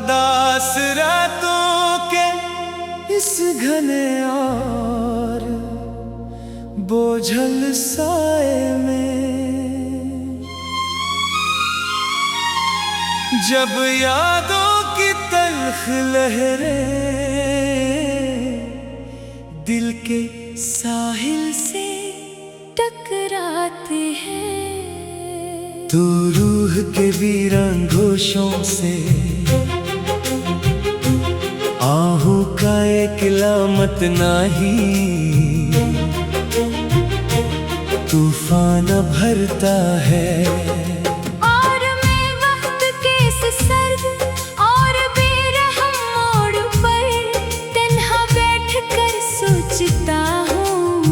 उदास रातों के इस घने और बोझल साए में, जब यादों की तल्ख लहरें दिल के साहिल से टकराते हैं, तू रूह के वीरान घोषों से आहू का एक लामत नाही, तूफान भरता है। और मैं वक्त के इस सर्द और बेरहम मोड़ पर तन्हा बैठ कर सोचता हूँ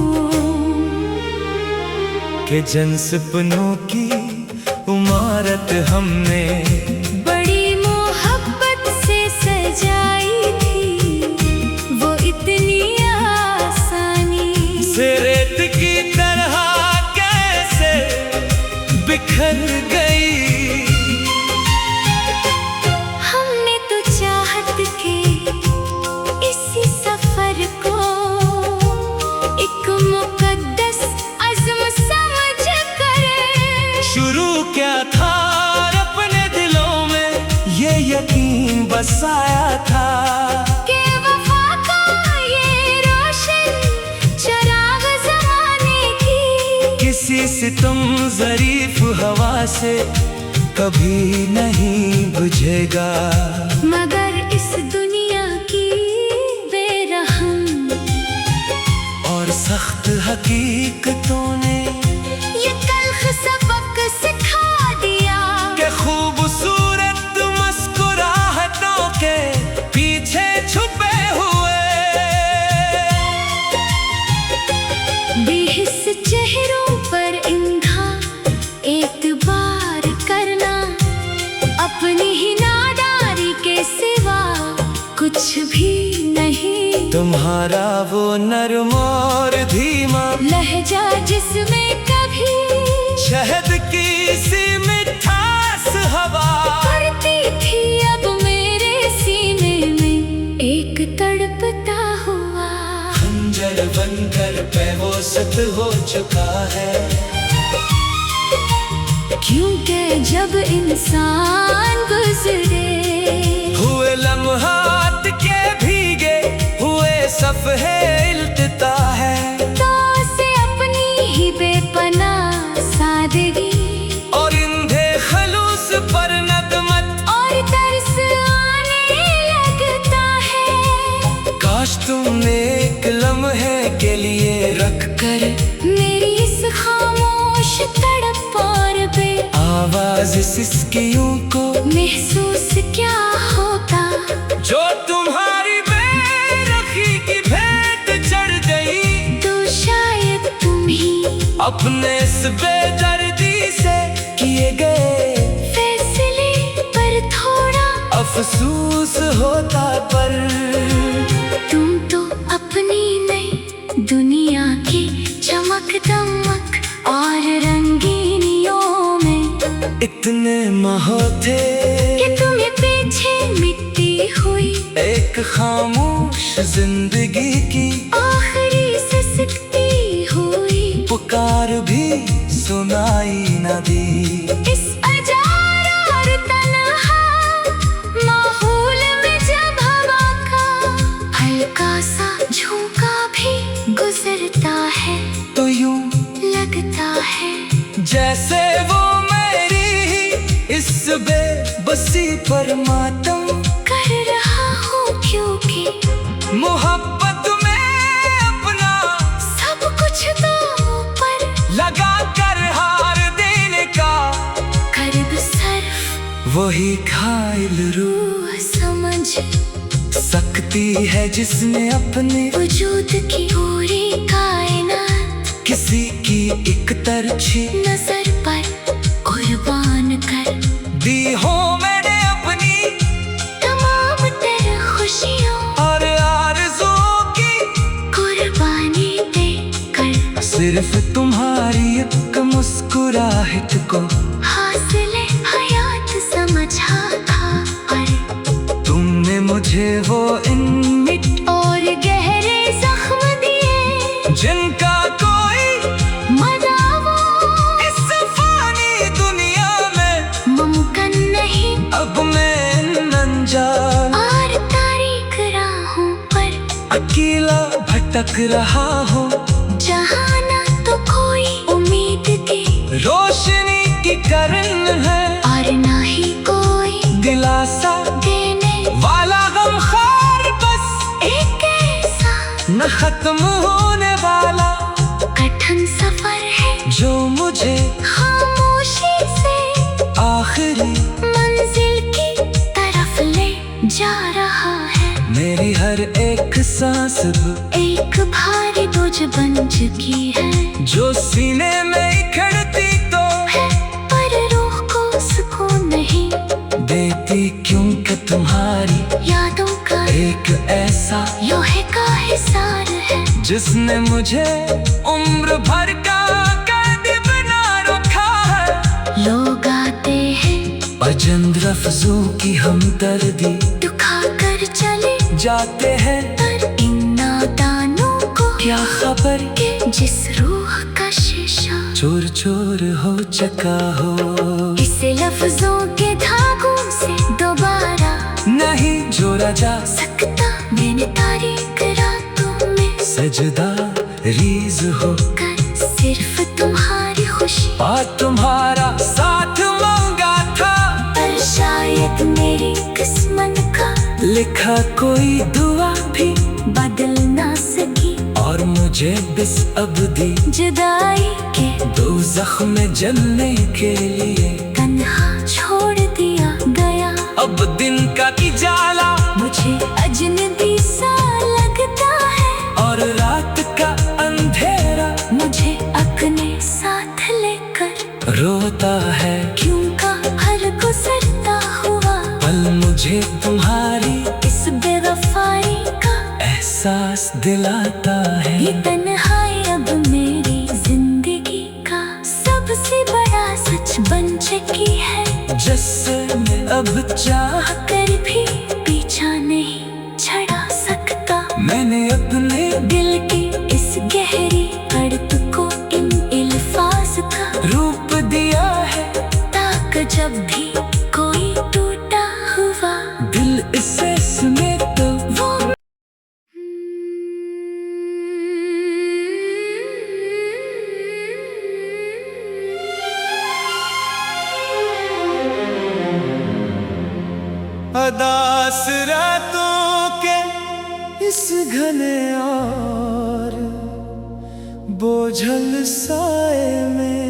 कि जन सपनों की इमारत हमने बड़ी मोहब्बत से सजाई थी, वो इतनी आसानी से रेत की तरह कैसे बिखर गई। हमने तो चाहत के इसी सफर को एक मुकद्दस अज़्म समझ कर शुरू क्या था अपने दिलों में, ये यकीन बसाया था कि वफा का ये रोशन चिराग ज़माने की किसी सितम ज़रीफ हवा से कभी नहीं बुझेगा। मगर इस दुनिया की बेरहम और सख्त हकीकतों ने ये तल्ख सबक सिखा दिया कि खूबसूरत मुस्कुराहटों के पीछे छुपे हुए बेहिस चेहरों पर इंधा एतबार करना अपनी ही नादारी के सिवा कुछ भी नहीं। तुम्हारा वो नरम और धीमा लहजा जिसमें कभी शहद की सी मिठास हवा पड़ती थी, अब मेरे सीने में एक तड़पता हुआ खंजर बनकर बेहोशत हो चुका है। क्योंकि जब इंसान गुजरे हुए लम्हात के भीगे हुए सफ़हे इल्तिता है, तो उसे अपनी ही बेपनाह सादगी और इंधे खलूस पर नदमत और तरस आने लगता है। काश तुमने एक लम्हे के लिए रख कर मेरी इस खामोश तड़प और बे आवाज सिसकियों को महसूस क्या होता, जो तुम्हारी बेरखी की भेंट चढ़ गई, तो शायद तुम ही अपने इस बेदर्दी से किए गए फैसले पर थोड़ा अफसोस होता। पर तुम तो अपनी नई दुनिया की चमक दमक और रंगीनियों में इतने माहो थे कि तुम्हें पीछे मिट्टी हुई एक खामोश जिंदगी की आखिरी सिसकती हुई पुकार भी सुनाई न दी। इस अजार और तन्हा माहौल में जब हवा का हल्का सा झोंका भी गुजरता है, तो यूं लगता है जैसे वो मेरी ही इस बेबसी पर मातम कर रहा हूँ, क्योंकि मोहब्बत में अपना सब कुछ दांव पर लगा कर हार देने का कर्ब सर्फ वही घायल रूह रूह समझ सकती है जिसने अपने वजूद की पूरी कायनात किसी की एक तरछी नजर पर कुर्बान कर दी हो। मैंने अपनी तमाम तर खुशियों और आरज़ुओं की कुर्बानी देकर सिर्फ तुम्हारी एक मुस्कुराहट को हासिल हयात समझा था, पर मुझे वो इन और गहरे जख्म दिए जिनका कोई मदावा इस फानी दुनिया में मुमकिन नहीं। अब मैं अनजान और तारीख राहों पर अकेला भटक रहा हूँ, जहाँ ना तो कोई उम्मीद की रोशनी की किरण है और ना ही कोई दिलासा देने वाला गमखार, बस एक ऐसा न खत्म होने वाला कठिन सफर है जो मुझे खामोशी से आखिरी मंजिल की तरफ ले जा रहा है। मेरी हर एक सांस एक भारी बोझ बन चुकी है, जो सीने में इकड़ती तो है पर रूह को सुकून नहीं देती, क्योंकि तुम्हारी यादों का एक ऐसा लोहे का हिसार है जिसने मुझे उम्र भर का कैदी बना रखा है। लोग आते हैं अजंद लफ्जों की हमदर्दी दुखा कर चले जाते हैं, पर इन नादानों को क्या खबर कि जिस रूह का शीशा चोर चोर हो चुका हो, इसे लफ्जों के धागों से दोबारा नहीं जोड़ा जा सकता। मैंने तारीख रातों में सजदा रीज हो कर सिर्फ तुम्हारी खुशी और तुम्हारा साथ मांगा था, पर शायद मेरी किस्मत का लिखा कोई दुआ भी बदल ना सकी और मुझे बिस अबदी जुदाई के दोज़ख में जलने के लिए तन्हा छोड़ दिया गया। अब दिन का उजाला मुझे अजनबी सा लगता है और रात का अंधेरा मुझे अपने साथ लेकर रोता है, क्यों का हर गुजरता हुआ पल मुझे तुम्हारी इस बेवफाई का एहसास दिलाता है। ये तन्हाई अब मेरी जिंदगी का सबसे बड़ा सच बन चुकी है, जिसने अब चाह कर भी पीछा नहीं छड़ा सकता। मैंने अपने दिल की इस गहरी अड़त को इन अल्फाज का रूप दिया है, ताकि जब भी कोई टूटा हुआ दिल इसे सुने तो वो अदास रातों के इस घने और बोझल साए में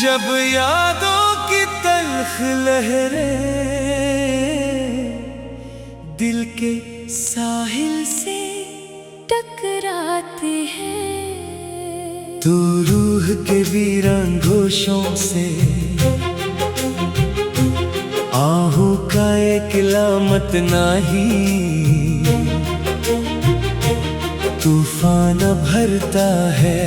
जब यादों की तल्ख लहरें दिल के साहिल से टकराते हैं, तो रूह के वीरान घोषों से आहू का एक लामत नाही, तूफान भरता है।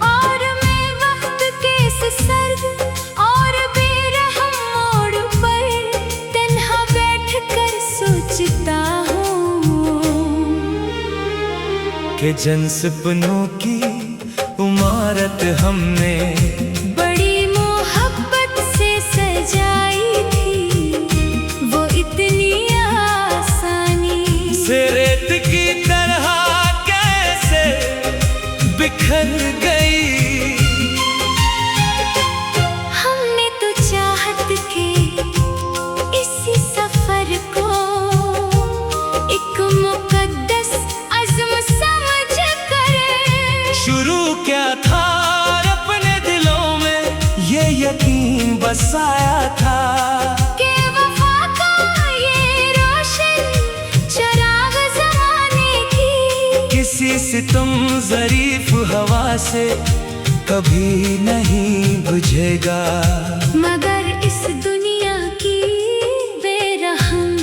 और मैं वक्त के इस सर्द और बेरहम मोड़ पर तन्हा बैठ कर सोचता हूँ कि जन सपनों की इमारत हमने बड़ी मोहब्बत से सजाई थी, वो इतनी आसानी से रेत की तरह कैसे बिखर गई। हमने तो चाहत के इसी सफर को एक मुकद्दस अज़्म समझ कर शुरू क्या था अपने दिलों में ये यकीन बसाया था, के वफा का ये रोशन चिराग ज़माने की किसी सितम ज़रीफ हवा से कभी नहीं बुझेगा। मगर इस दुनिया की बेरहम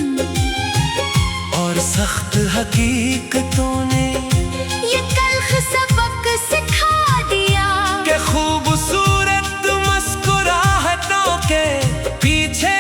और सख्त हकीकतों ने ये तल्ख सबक सिखा दिया कि खूबसूरत मुस्कुराहटों के पीछे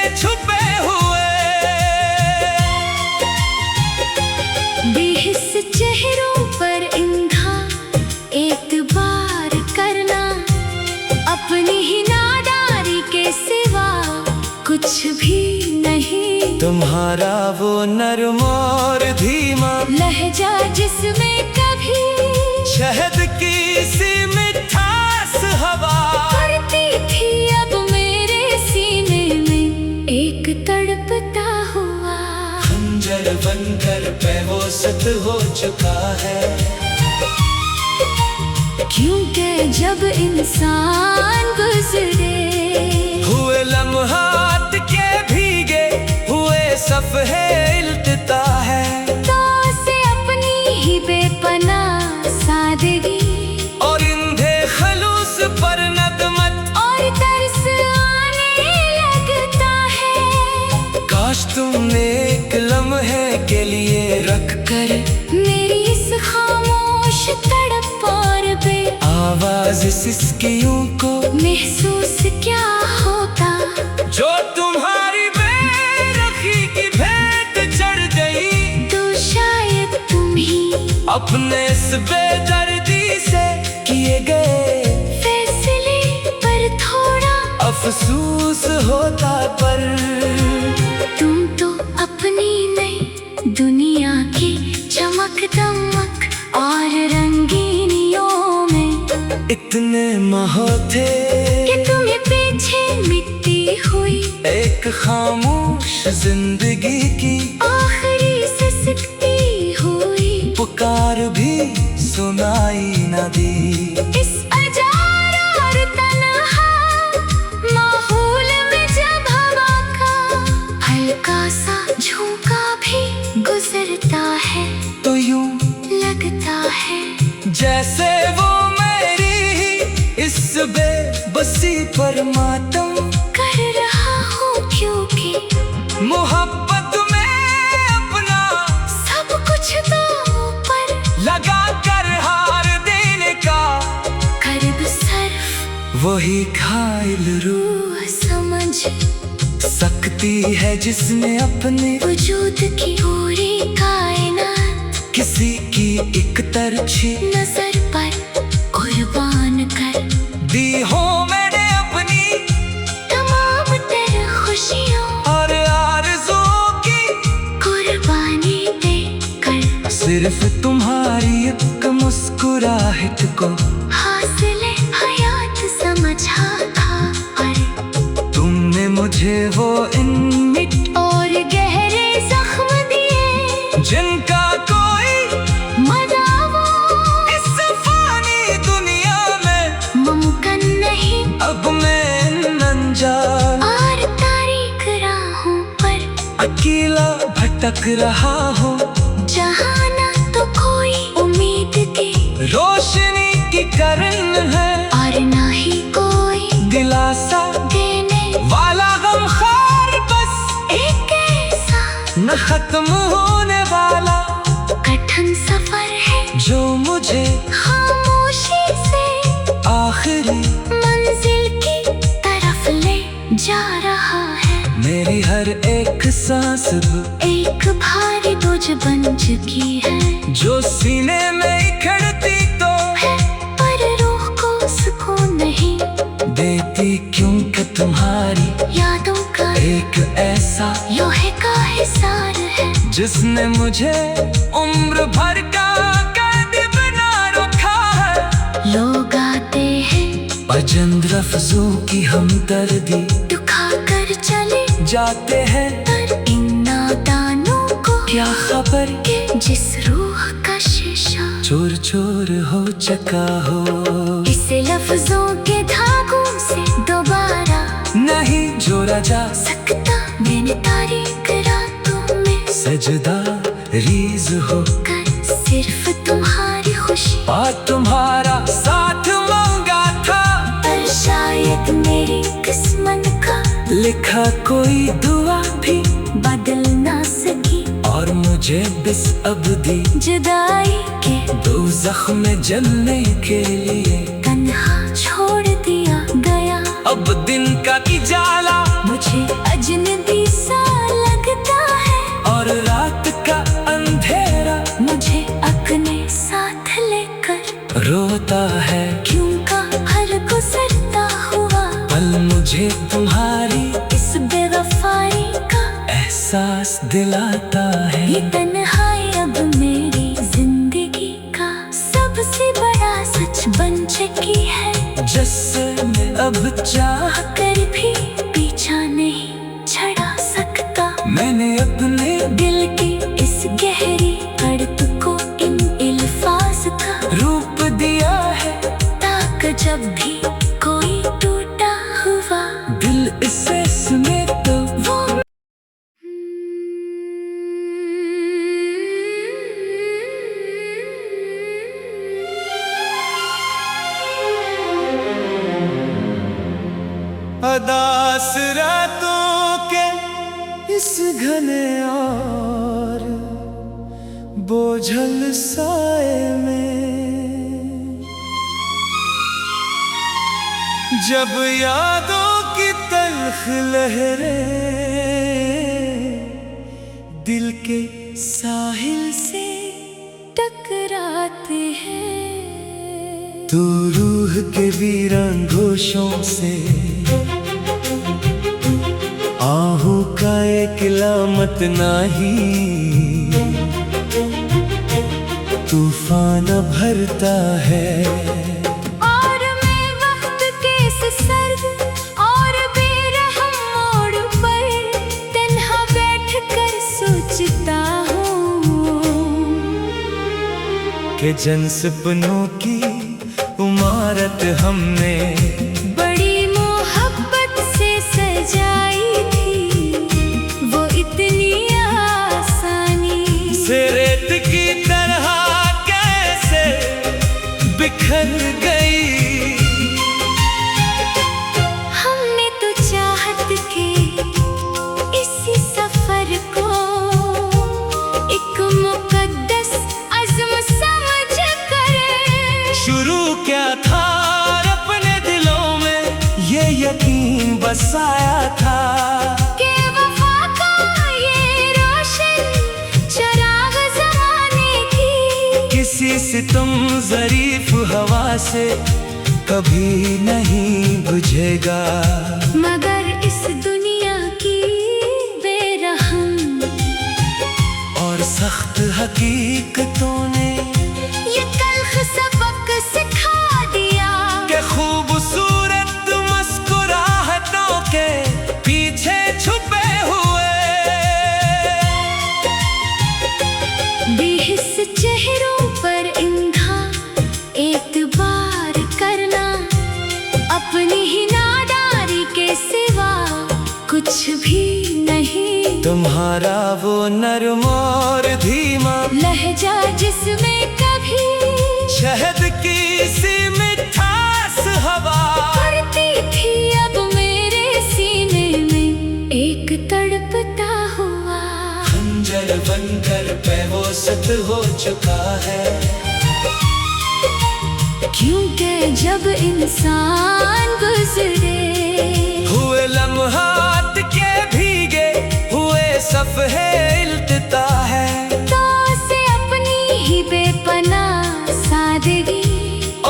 तुम्हारा वो नरम और धीमा लहजा जिसमें कभी शहद की सी मिठास हवा करती थी, अब मेरे सीने में एक तड़पता हुआ खंजर बनकर बेहोशत हो चुका है। क्योंकि जब इंसान गुजरे हुए लम्हात के भीगे हुए सफ़े इल्तिता है, तो उसे अपनी ही बेपनाह सादगी और इंधे खलूस पर नदमत और तरस आने लगता है। काश तुमने एक लम्हे के लिए रख कर मेरी इस खामोश तड़प और आवाज सिसकियों को महसूस क्या होता, जो तुम्हारी बेरखी की भेंट चढ़ गई। तो शायद तुम ही अपने इस बेदर्दी से किए गए फैसले पर थोड़ा अफसोस होता, पर तुम तो अपनी नई दुनिया की चमक दमक और रंगीनियों में इतने माहो थे कि तुम्हें पीछे मिट्टी हुई एक खामोश जिंदगी की आखिरी सिसकती हुई पुकार भी सुनाई न दी। इस अजारा और तन्हा माहौल में जब हवा का हल्का सा झोंका भी गुजरता है, तो यूं लगता है जैसे वो मेरी ही इस बेबसी पर मातम कर रहा हूँ, क्योंकि मोहब्बत में अपना सब कुछ दांव पर लगा कर हार देने का कर्ब सर्फ वही घायल रूह समझ सकती है जिसने अपने वजूद की पूरी कायनात किसी की एक तरछी नजर पर कुर्बान कर दी हो। मैंने अपनी तमाम तेरे खुशियों और आरज़ुओं की कुर्बानी देकर सिर्फ तुम्हारी एक मुस्कुराहट को हासिले हयात समझा था, और तुमने मुझे वो इन और गहरे जख्म दिए जिनका कोई मदावा इस फानी दुनिया में मुमकिन नहीं। अब मैं अनजान और तारीख राहों पर अकेला भटक रहा हूँ, जहाँ ना तो कोई उम्मीद की रोशनी की किरण है और ना ही कोई दिलासा देने वाला गमखार, बस एक ऐसा न खत्म होने वाला कठिन सफर है जो मुझे खामोशी से आखिरी मंजिल की तरफ ले जा रहा है। मेरी हर एक सांस एक भारी बोझ बन चुकी है, जो सीने में इकड़ती तो है पर रूह को सुकून नहीं देती, क्योंकि तुम्हारी यादों का एक ऐसा लोहे का हिसार है जिसने मुझे उम्र भर का कैद बना रखा है। लोग आते हैं अजंद लफ्जों की हमदर्दी दुखा कर चले जाते हैं, पर इन नादानों को क्या खबर कि जिस रूह का शीशा चोर चोर हो चुका हो, इसे लफ्जों के धागों से दोबारा नहीं जोड़ा जा सकता। मैंने तारीख रातों में सजदा रीज हो कर सिर्फ तुम्हारी खुशी और तुम्हारा साथ मांगा था, पर शायद मेरी किस्मत का लिखा कोई दुआ भी बदल ना सकी, और मुझे बिस अबदी जुदाई के दोज़ख में जलने के लिए तन्हा छोड़ दिया गया। अब दिन का उजाला मुझे अजनबी सा लगता है, और रात का अंधेरा मुझे अपने साथ लेकर रोता है। क्यों का हर गुजरता हुआ पल मुझे तुम्हारी इस बेवफाई का एहसास एहसास दिलाता है। ये तन्हाई अब मेरी जिंदगी का सबसे बड़ा सच बन चुकी है। जिससे मैं अब चाह कर भी पीछा नहीं छड़ा सकता। मैंने अपने दिल की इस गहरी अड़प को इन अल्फाज का रूप दिया है, ताकि जब भी कोई टूटा हुआ दिल इसे सुने तो वो अदास रातों के इस घने और बोझल साए में, जब यादों की तल्ख लहरें दिल के साहिल से टकराते हैं। तू रूह के वीरान गोशों से आहू का एक लामत नाही, तूफान भरता है। और मैं वक्त के इस सर्द और बेरहम मोड़ पर तन्हा बैठ कर सोचता हूँ कि जन सपनों की इमारत हमने बड़ी मोहब्बत से सजाई थी, वो इतनी आसानी से रेत की तरह कैसे बिखर गई। हमने तो चाहत के इसी सफर को एक मुकद्दस अज़्म समझ कर शुरू क्या था अपने दिलों में, ये यकीन बसाया था के वफा का ये रोशन चिराग ज़माने की किसी से तुम ज़रीफ हवा से कभी नहीं बुझेगा। मगर इस दुनिया की बेरहम और सख्त हकीकतों ने ये तल्ख सबक सिखा दिया कि खूबसूरत मुस्कुराहटों के पीछे छुपे हुए बेहिस चेहरों पर इंधा एतबार करना अपनी ही नादारी के सिवा कुछ भी नहीं। तुम्हारा वो नरम और धीमा लहजा जिसमें कभी शहद की सी मिठास हवा पड़ती थी, अब मेरे सीने में एक तड़पता हुआ खंजर बनकर बेहोशत हो चुका है। क्योंकि जब इंसान गुजरे हुए लम्हात के भीगे हुए सफ़हे इल्तिता है, तो उसे अपनी ही बेपनाह सादगी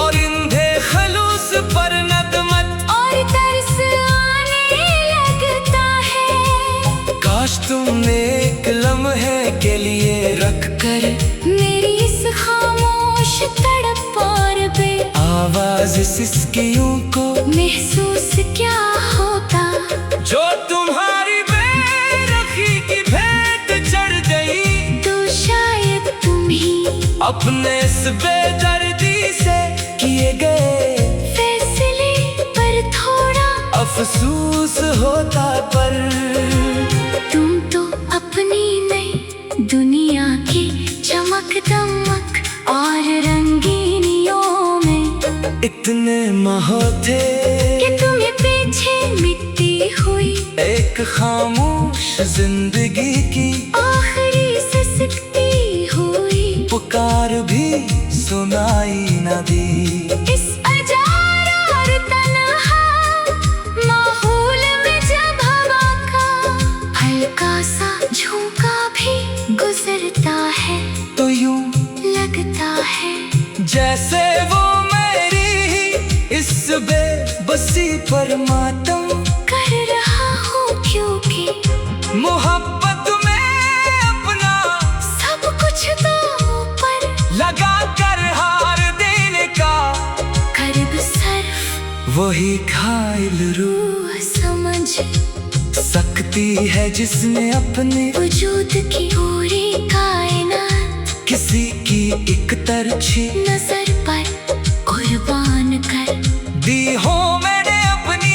और इंधे खलूस पर नदमत और तरस आने लगता है। काश तुमने एक लम्हे के लिए रख कर मेरी इस खामोश तड़प और आवाज सिसकियों को महसूस क्या होता, जो तुम्हारी बेरखी की भेंट चढ़ गई। तो शायद तुम ही अपने इस बेदर्दी से किए गए फैसले पर थोड़ा अफसोस होता, पर तुम तो अपनी नई दुनिया की चमक दमक और रंगीनियों में इतने माहो थे कि तुम्हें पीछे मिटती हुई एक खामोश जिंदगी की आखिरी सिसकती हुई पुकार भी सुनाई न दी। इस अजार और तन्हा माहौल में जब हवा का हल्का सा झोंका भी गुजरता है, तो यूं लगता है जैसे वो मेरी इस बेबसी पर मातम कर रहा हूँ, क्योंकि मोहब्बत दिल रूह समझ सकती है जिसने अपने वजूद की पूरी कायनात किसी की एक तरछी नजर पर कुर्बान कर दी हो मैंने अपनी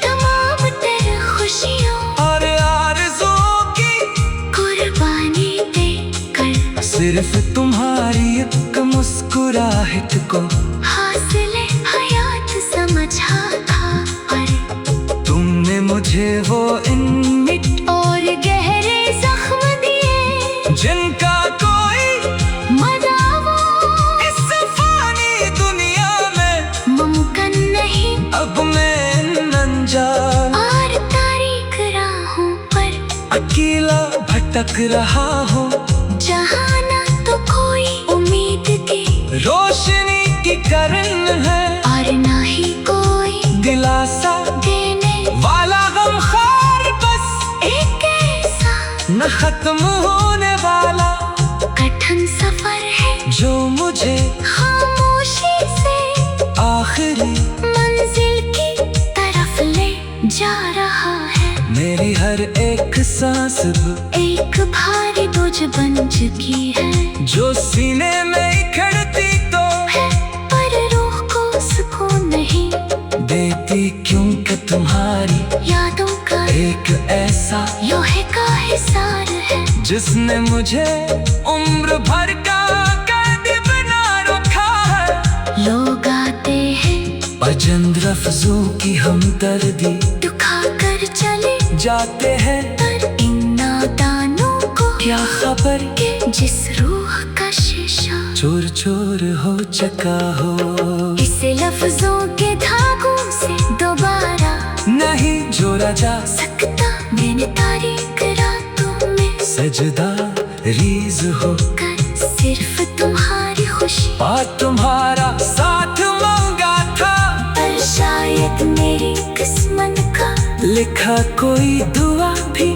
तमाम तेरे खुशियों और आरज़ुओं की कुर्बानी दे कर सिर्फ तुम्हारी एक मुस्कुराहट को हासिले हयात समझा था पर तुमने मुझे वो इन और गहरे जख्म दिए जिनका कोई मदावो इस फानी दुनिया में मुमकिन नहीं अब मैं अनजान और तारीख राहों पर अकेला भटक रहा हूँ जहाँ ना तो कोई उम्मीद की रोशनी की किरण है और ना ही कोई दिलासा देने वाला गमखार बस एक ऐसा न खत्म होने वाला कठिन सफर है जो मुझे खामोशी से आखिरी मंजिल की तरफ ले जा रहा है मेरी हर एक सांस एक भारी बोझ बन चुकी है जो सीने में इकड़ती तो है पर रूह को सुकून नहीं देती क्योंकि तुम्हारी यादों का एक ऐसा लोहे का हिसार है जिसने मुझे उम्र भर का कैदी बना रखा है लोग आते हैं अजंद लफ्जों की हमदर्दी दुखा कर चले जाते हैं पर इन नादानों को क्या खबर कि जिस रूह का शीशा चोर चोर हो चका हो इसे लफ्जों के धागों से दोबारा नहीं जोड़ा जा सकता मैंने तारीख रातों में सजदा रीज हो कर सिर्फ तुम्हारी खुशी और तुम्हारा साथ मांगा था पर शायद मेरी किस्मत का लिखा कोई दुआ भी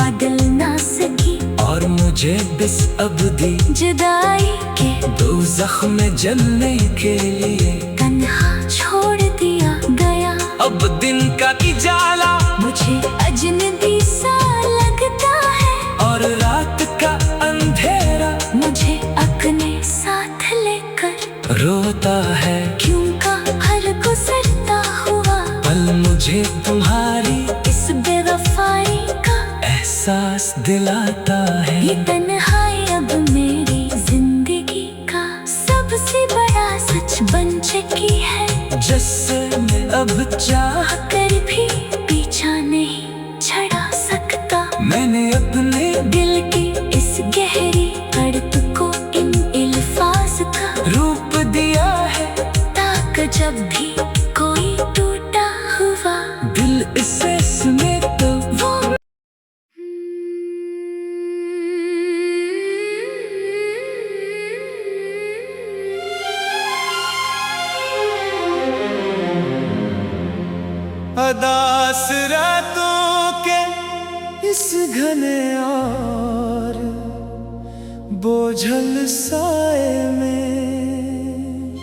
बदल ना सकी और मुझे बिस अबदी जुदाई के दोज़ख में जलने के लिए तन्हा छोड़ दिया गया अब दिन का उजाला मुझे अजनबी सा लगता है और रात का अंधेरा मुझे अपने साथ लेकर रोता है क्यों का हर गुजरता हुआ पल मुझे तुम्हारी इस बेवफाई का एहसास दिलाता है ये तन्हाई अब मेरी जिंदगी का सबसे बड़ा सच बन चुकी है जिसने अब चाह कर भी पीछा नहीं छड़ा सकता मैंने अपने दिल की इस गहरी अड़प को इन अल्फाज का रूप दिया है ताक जब भी कोई टूटा हुआ दिल इसे सुने तो वो अदास रातों के इस घने और बोझल साए में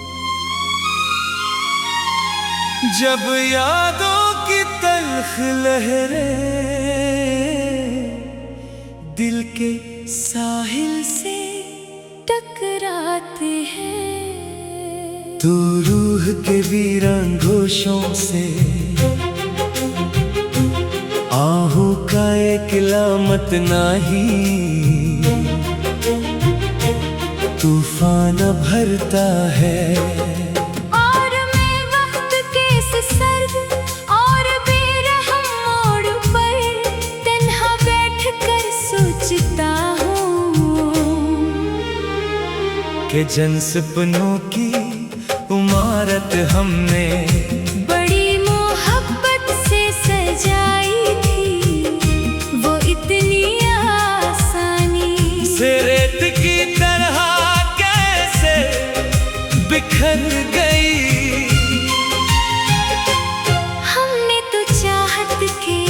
जब यादों की तल्ख लहरें दिल के साहिल से टकराते हैं तू रूह के वीरान घोषों से आहू का एक लामत नाही तूफान भरता है और मैं वक्त के इस सर्द और बेरहम मोड़ पर तन्हा बैठ कर सोचता हूँ कि जन सपनों की इमारत हमने बड़ी मोहब्बत से सजाई थी वो इतनी आसानी से रेत की तरह कैसे बिखर गई हमने तो चाहत के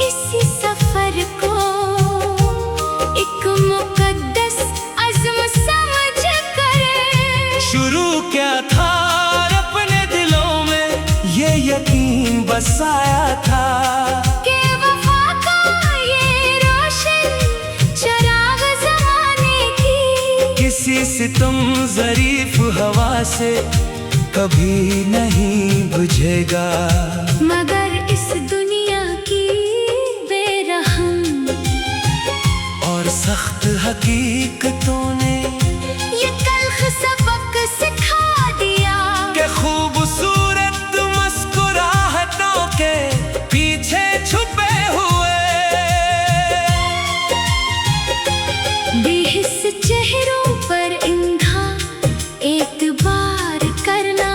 इसी सफर को एक मुकद्दस अज़्म समझ कर शुरू क्या था अपने दिलों बसाया था। के वफा का ये रोशन चराग ज़माने की, किसी सितम ज़रीफ हवा से कभी नहीं बुझेगा। मगर इस दुनिया की बेरहम और सख्त हकीकतों ने ये तल्ख सबक सिखा दिया कि खूबसूरत मुस्कुराहटों के पीछे छुपे हुए बेहिस चेहरों पर इंधा एतबार करना,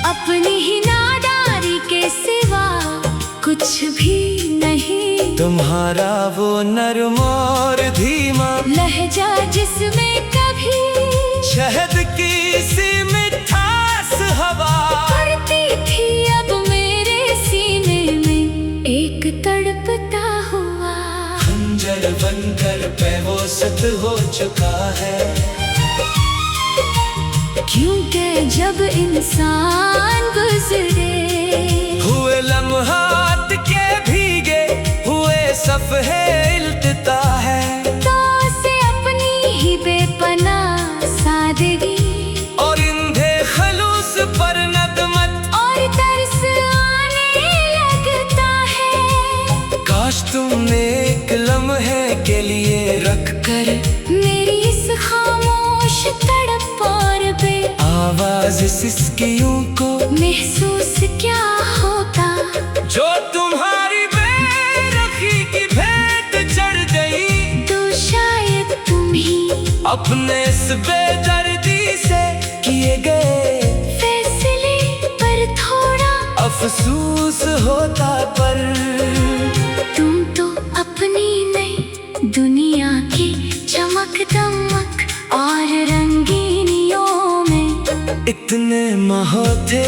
अपनी ही नादारी के सिवा कुछ भी नहीं। तुम्हारा वो नरम और धीमा लहजा जिसमें कभी शहद की सी मिठास हवा पड़ती थी, अब मेरे सीने में एक तड़पता हुआ खंजर बनकर बेहोशत हो चुका है। क्योंकि जब इंसान गुजरे हुए लम्हात के भीगे हुए सफ़हे इल्तिता है, तो उसे अपनी ही बेपनाह सादगी और इंधे खलूस पर नदमत और तरस आने लगता है। काश तुमने एक लम्हे के लिए रख कर मेरी इस खामोश तड़प और बे आवाज सिसकियों को महसूस क्या होता, जो तुम्हारी बेरखी की भेंट चढ़ गई। तो शायद तुम ही अपने इस बेदर्दी से किए गए फैसले पर थोड़ा अफसोस होता, पर तुम तो अपनी नई दुनिया की चमक दमक और रंगीनियों में इतने माहो थे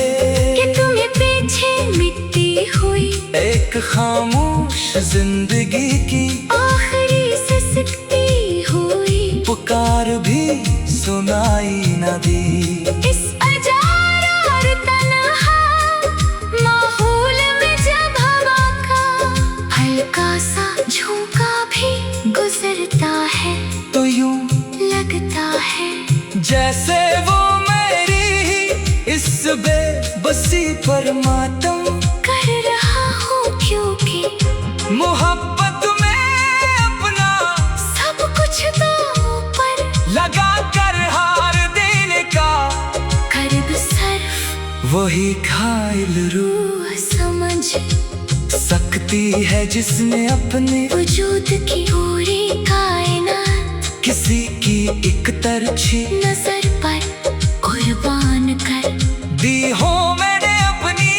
कि तुम्हें पीछे मिटती हुई एक खामोश जिंदगी की आखिरी सिसकती हुई पुकार भी सुनाई न दी। इस अजार और तन्हा माहौल में जब हवा का हल्का सा झोंका भी गुजरता है, तो यूं लगता है जैसे वो मेरी ही इस बेबसी पर मातम कर रहा हूँ, क्योंकि मोहब्बत में अपना सब कुछ दांव पर लगा कर हार देने का कर्ब सर्फ वही घायल रूह रूह समझ सकती है जिसने अपने वजूद की पूरी कायनात किसी की एक तरछी नजर पर कुर्बान कर दी हो। मैंने अपनी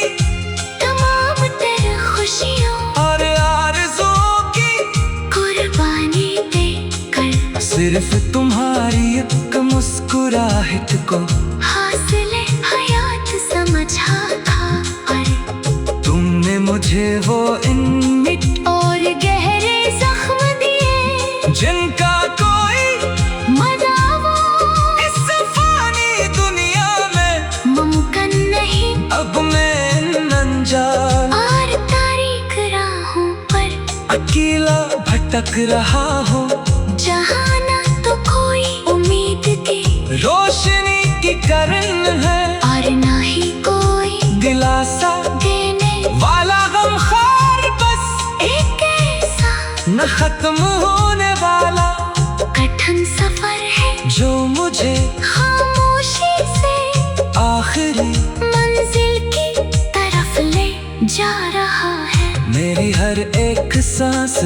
तमाम तर खुशियों और आरज़ुओं की कुर्बानी देकर सिर्फ तुम्हारी एक मुस्कुराहट को हासिले हयात समझा था। अरे तुमने मुझे वो इन मिट और गहरे जख्म दिए जिनका कोई मदावो इस फानी दुनिया में मुमकिन नहीं। अब मैं अनजान और तारीख राहों पर अकेला भटक रहा हूँ, जहाँ ना तो कोई उम्मीद की रोशनी की किरण है और ना ही कोई दिलासा देने वाला गमखार, बस एक ऐसा न खत्म होने वाला कठिन सफर है जो मुझे खामोशी से आखिरी मंजिल की तरफ ले जा रहा है। मेरी हर एक सांस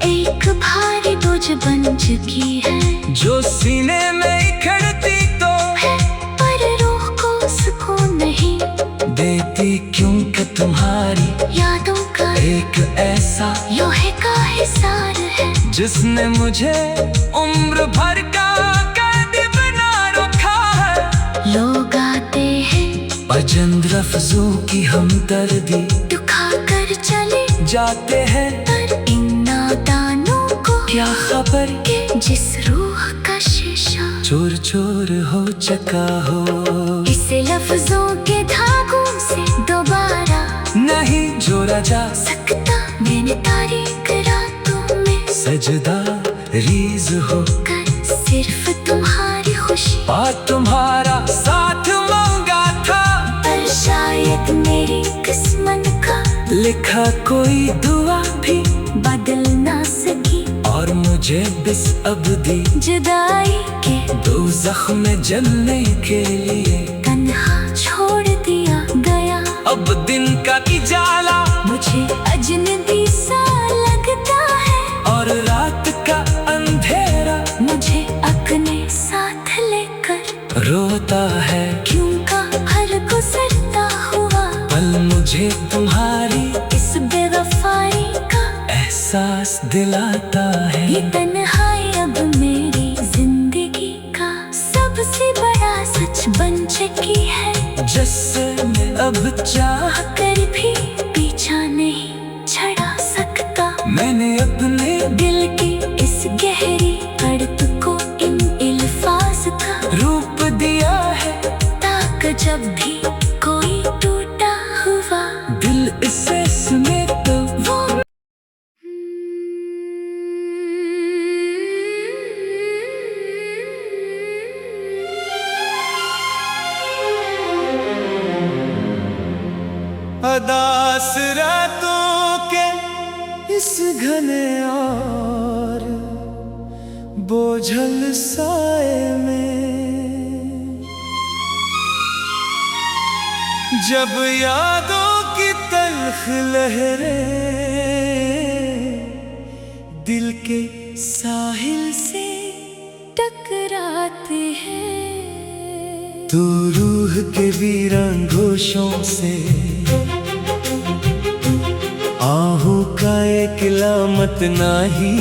एक भारी बोझ बन चुकी है, जो सीने में इकड़ती तो है पर रूह को सुकून नहीं देती, क्योंकि तुम्हारी यादों का एक ऐसा लोहे का हिसार है जिसने मुझे उम्र भर का कैदी बना रखा है। लोग आते हैं अजंद लफ्जों की हमदर्दी दुखा कर चले जाते हैं, पर इन नादानों को क्या खबर कि जिस रूह का शीशा चोर चोर हो चुका हो, इसे लफ्जों के धागों से दोबारा नहीं जोड़ा जा सकता। मैंने तारीख रातों में सजदा रीज हो कर सिर्फ तुम्हारी खुशी और तुम्हारा साथ मांगा था। पर शायद मेरी किस्मत का लिखा कोई दुआ भी बदल ना सकी और मुझे बिस अब दी जुदाई के दोज़ख में जलने के लिए तन्हा छोड़ दिया गया। अब दिन का उजाला मुझे अजनबी सा लगता है और रात का अंधेरा मुझे अपने साथ लेकर रोता है। क्यों का हर गुजरता हुआ पल मुझे तुम्हारी इस बेवफाई का एहसास दिलाता है। ये तन्हाई अब मेरी जिंदगी का सबसे बड़ा सच बन चुकी है। जिससे मैं अब चाह कर भी पीछा नहीं छड़ा सकता। मैंने अपने दिल की इस गहरी अर्थ को इन अल्फाज का रूप दिया है ताकि जब भी कोई टूटा हुआ दिल इसे सुने तो वो अदास रातों के इस घने और बोझल साए में जब यादों की तल्ख लहरें दिल के साहिल से टकराते हैं तो रूह के वीरान घोषों से आहू का एक लामत नाही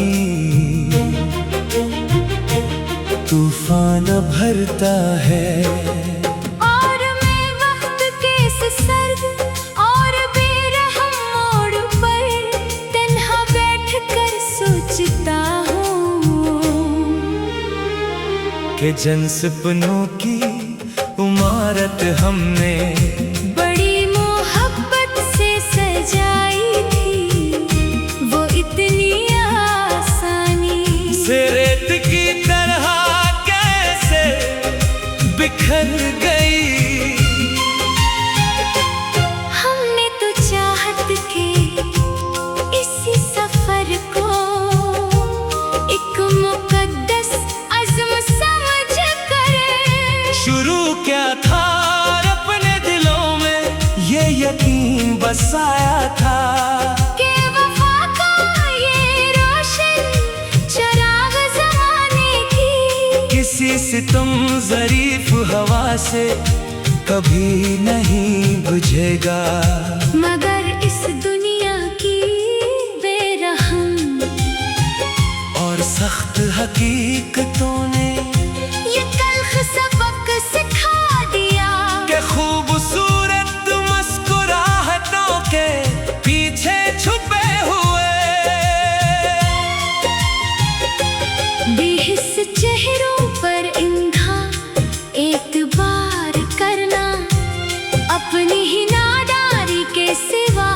तूफान भरता है। और मैं वक्त के इस सर्द और बेरहम मोड़ पर तन्हा बैठ कर सोचता हूँ कि जन सपनों की इमारत हमने बड़ी मोहब्बत से सजाई थी वो इतनी आसानी से रेत की तरह कैसे बिखर गई। हमने तो चाहत के इसी सफर को एक मुकद्दस अज़्म समझ कर शुरू क्या था और अपने दिलों में ये यकीन बसाया था के वफा का ये रोशन चिराग ज़माने की किसी सितम ज़रीफ हवा से कभी नहीं बुझेगा। मगर इस दुनिया की बेरहम और सख्त हकीकतों ने ये तल्ख सबक सिखा दिया कि खूबसूरत मुस्कुराहटों के पीछे छुपे हुए बेहिस चेहरों पर इंधा एतबार करना अपनी ही नादारी के सिवा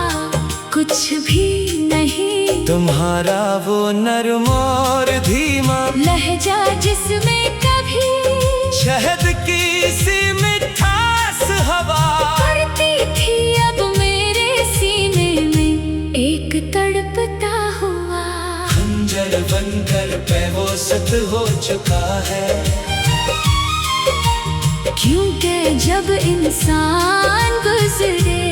कुछ भी नहीं। तुम्हारा वो नरम और धीमा लहजा जिसमें कभी शहद की सी मिठास हवा पड़ती थी अब मेरे सीने में एक तड़पता हुआ खंजर बनकर बेहोशत हो चुका है। क्योंकि जब इंसान गुजरे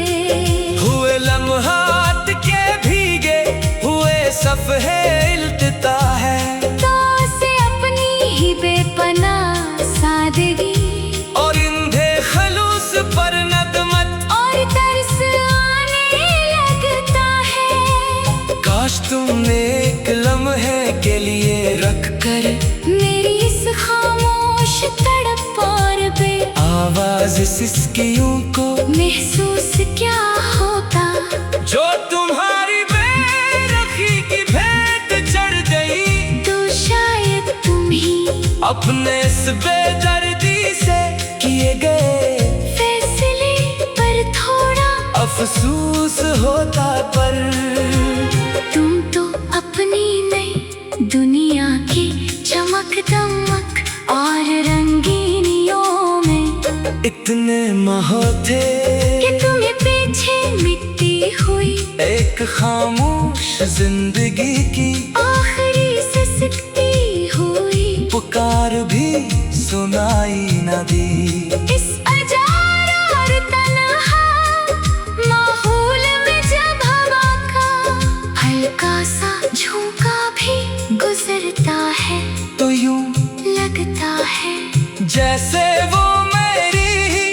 हुए लम्हात के भीगे हुए सफ़हे इल्तिता है तो उसे अपनी ही बेपनाह सादगी और इंधे खलूस पर नदमत और तरस आने लगता है। काश तुमने एक लम्हे के लिए रख कर मेरी इस खामोश तड़प और आवाज सिसकियों को महसूस क्या होता जो तुम्हारी बेरखी की भेंट चढ़ गई। तो शायद तुम ही अपने इस बेदर्दी से किए गए फैसले पर थोड़ा अफसोस होता पर तुम तो अपनी नई दुनिया की चमक दमक और रंगीनियों में इतने माह थे कि तुम्हें पीछे मिट्टी हुई। एक खामोश जिंदगी की आखिरी सिसकती हुई पुकार भी सुनाई न दी। इस अजारा और तन्हा माहौल में जब हवा का हल्का सा झोंका भी गुजरता है तो यूं लगता है जैसे वो मेरी ही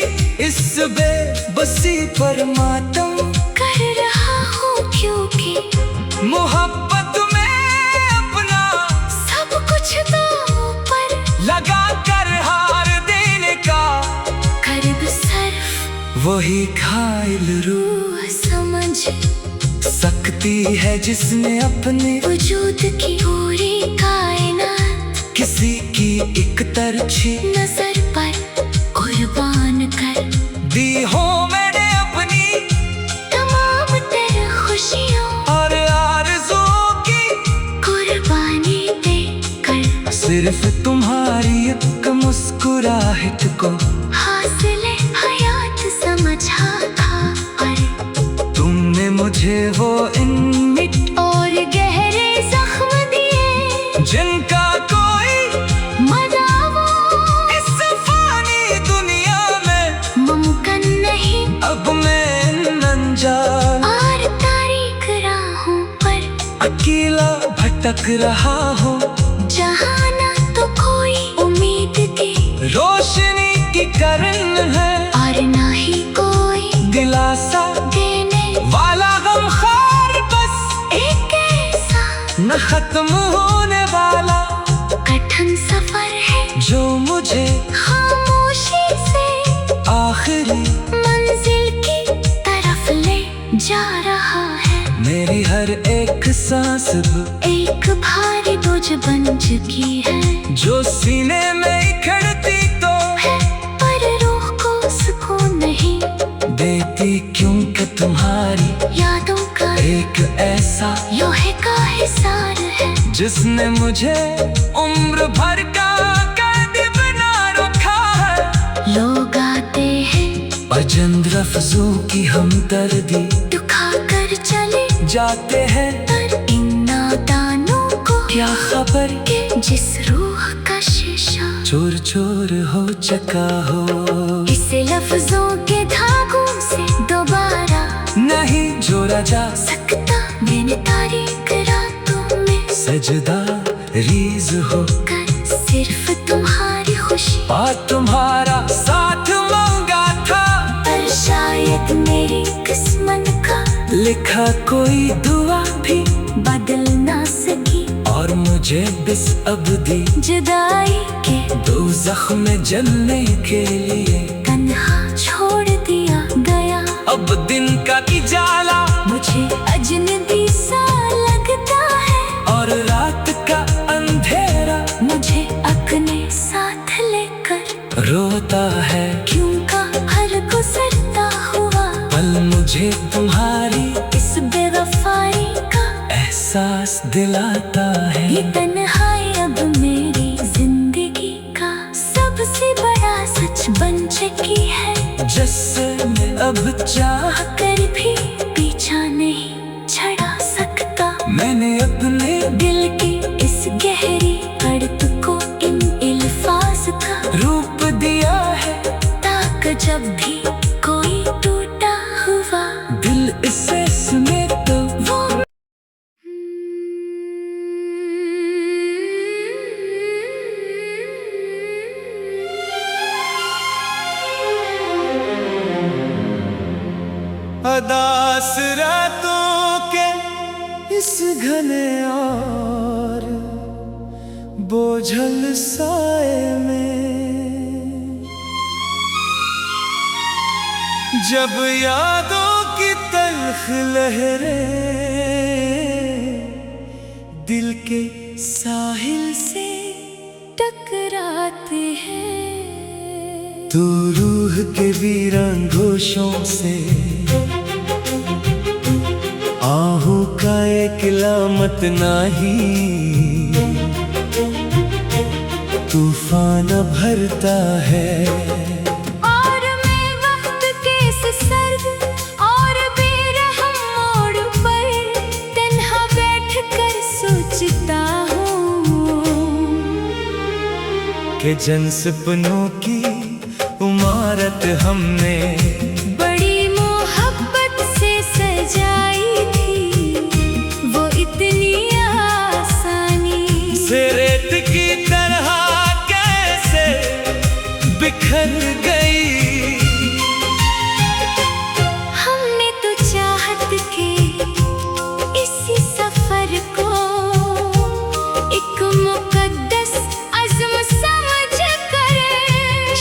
इस बेबसी पर मातम कर रहा हूँ, क्योंकि मोहब्बत में अपना सब कुछ दांव पर लगा कर हार देने का कर्ब सर्फ वही घायल रूह समझ सकती है जिसने अपने वजूद की पूरी कायनात किसी की एक तरछी नजर पर कुर्बान कर दी हो। मैंने अपनी तमाम तेरे खुशियों और आरज़ुओं की कुर्बानी देकर सिर्फ तुम्हारी एक मुस्कुराहट को हासिले हयात समझा था। और तुमने मुझे वो इन और गहरे जख्म दिए जिनका कोई मदावो इस फानी दुनिया में मुमकिन नहीं। अब मैं अनजान और तारीख राहों पर अकेला भटक रहा हूँ जहाँ ना तो कोई उम्मीद की रोशनी की किरण है और ना ही कोई दिलासा देने वाला गमखार बस एक ऐसा न खत्म होने वाला कठिन सफर है जो मुझे खामोशी से आखिरी मंजिल की तरफ ले जा रहा है। मेरी हर एक सांस एक भारी बोझ बन चुकी है जो सीने में इकड़ती तो है, पर रूह को सुकून नहीं देती क्योंकि तुम्हारी यादों का एक ऐसा लोहे का हिसार है जिसने मुझे उम्र भर का कैद बना रखा है। लोग आते हैं अजंद रफ्जों की हमदर्दी दुखा कर चले जाते हैं पर इन नादानों को क्या खबर कि जिस रूह का शीशा चोर चोर हो चका हो इसे लफ्जों के धागों से दोबारा नहीं जोड़ा जा सकता। मैंने तारीख रातों में सजदा रीज हो कर सिर्फ तुम्हारी खुशी और तुम्हारा साथ मांगा था पर शायद मेरी किस्मत का लिखा कोई दुआ भी बदल ना सकी और मुझे बिस अबदी जुदाई के दोज़ख में जलने के लिए तन्हा छोड़ दिया गया। अब दिन का उजाला मुझे अजनबी सा लगता है और रात का अंधेरा मुझे अपने साथ लेकर रोता है। क्यों का हर गुजरता हुआ पल मुझे तुम्हारी इस बेवफाई का एहसास दिलाता है। ये तन्हाई अब मेरी जिंदगी का सबसे बड़ा सच बन चुकी है जिसने अब चाह कर भी पीछा नहीं छड़ा सकता। मैंने अपने दिल की इस गहरी अड़प को इन अल्फाज का रूप दिया है ताकि जब भी कोई टूटा हुआ दिल इसे सुने तो वो अदास रातों के इस घने और बोझल साए में जब यादों की तल्ख लहरें दिल के साहिल से टकराते हैं तो रूह के वीरान घोषों से एक लामत नाही, तूफान भरता है। और मैं वक्त के इस सर्द और बेरहम मोड़ पर तन्हा बैठ कर सोचता हूँ कि जन सपनों की इमारत हमने बड़ी मोहब्बत से सजाई थी, वो इतनी आसानी से रेत की तरह कैसे बिखर गई। हमने तो चाहत के इसी सफर को एक मुकद्दस अज़्म समझ कर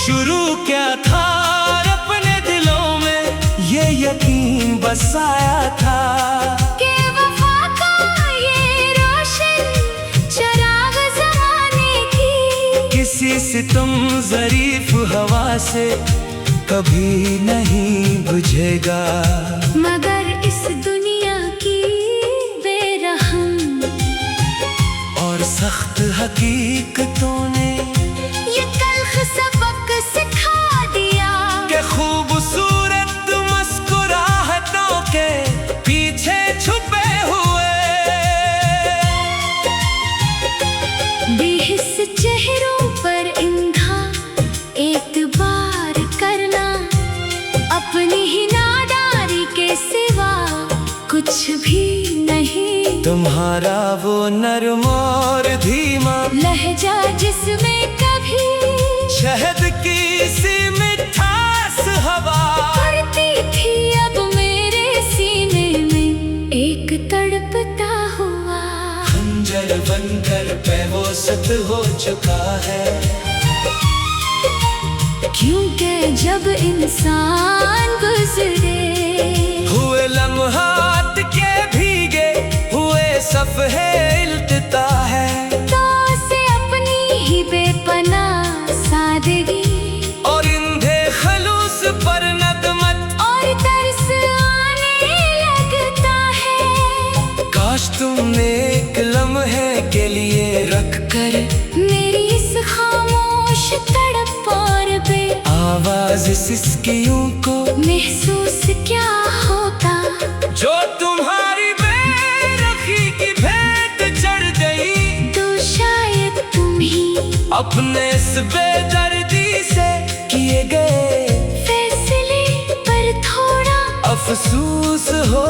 शुरू क्या था अपने दिलों में, ये यकीन बसाया था कि वफा का ये रोशन चिराग ज़माने की किसी सितम ज़रीफ हवा से कभी नहीं बुझेगा। मगर इस दुनिया की बेरहम और सख्त हकीकतों ने ये तल्ख सबक सिखा दिया कि खूबसूरत मुस्कुराहटों के पीछे छुपे हुए बेहिस चेहरों पर इंधा एतबार करना अपनी ही नादारी के सिवा कुछ भी नहीं। तुम्हारा वो नरम और धीमा लहजा जिसमें कभी शहद की सी मिठास हवा पड़ती थी, अब मेरे सीने में एक तड़पता हुआ खंजर बनकर बेहोशत हो चुका है। क्योंकि जब इंसान गुजरे हुए लम्हात के भीगे हुए सफ़हे इल्तिता है, तो उसे अपनी ही बेपनाह सादगी और इंधे खलूस पर नदमत और तरस आने लगता है। काश तुमने एक लम्हे के लिए रख कर मेरी इस खामोश तड़प और आवाज सिसकियों को महसूस क्या होता, जो तुम्हारी बेरखी की भेंट चढ़ गई। तो शायद तुम ही अपने इस बेदर्दी से किए गए फैसले पर थोड़ा अफसोस हो।